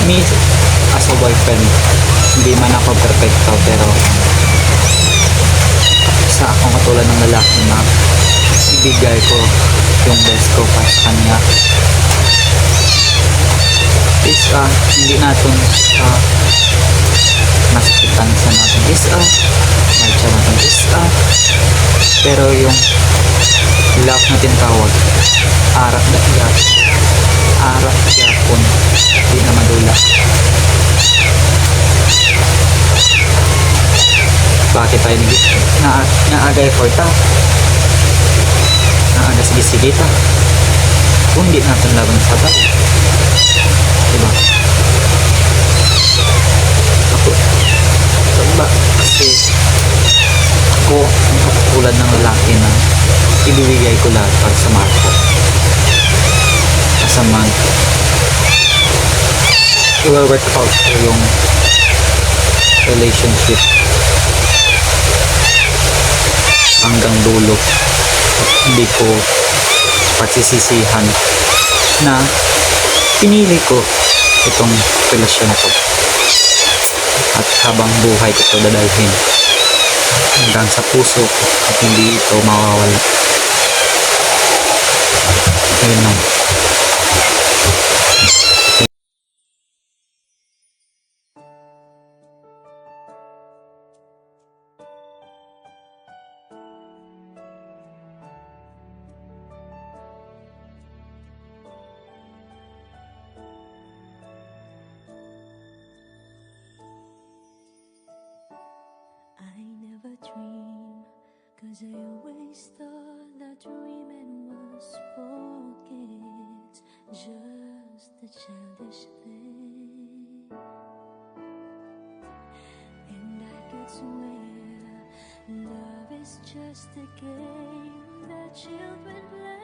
me as a boyfriend, hindi man ako perfecto, pero isa akong katulad ng lalaki na ibigay ko yung best ko para sa kanya. Is hindi natin masakitan sa natin is marcha natin is pero yung love natin tawag arak na yapon, arak yapon, di na madula. Bakit tayo naagay for ta, naaga sige ta kung di natin laban sa tao, diba? Ba? Kasi ako ang katulad ng lalaki na ibibigay ko lahat para sa mahal ko. As a man, i-work out ko yung relationship hanggang dulo. Hindi ko pagsisisihan na pinili ko itong relasyon na to. At habang buhay ko ito dadalhin hanggang sa puso ko at hindi ito mawawala. Ayun lang. I never dream, 'cause I always thought that dreaming was for kids, just a childish thing. And I could swear love is just a game that children play.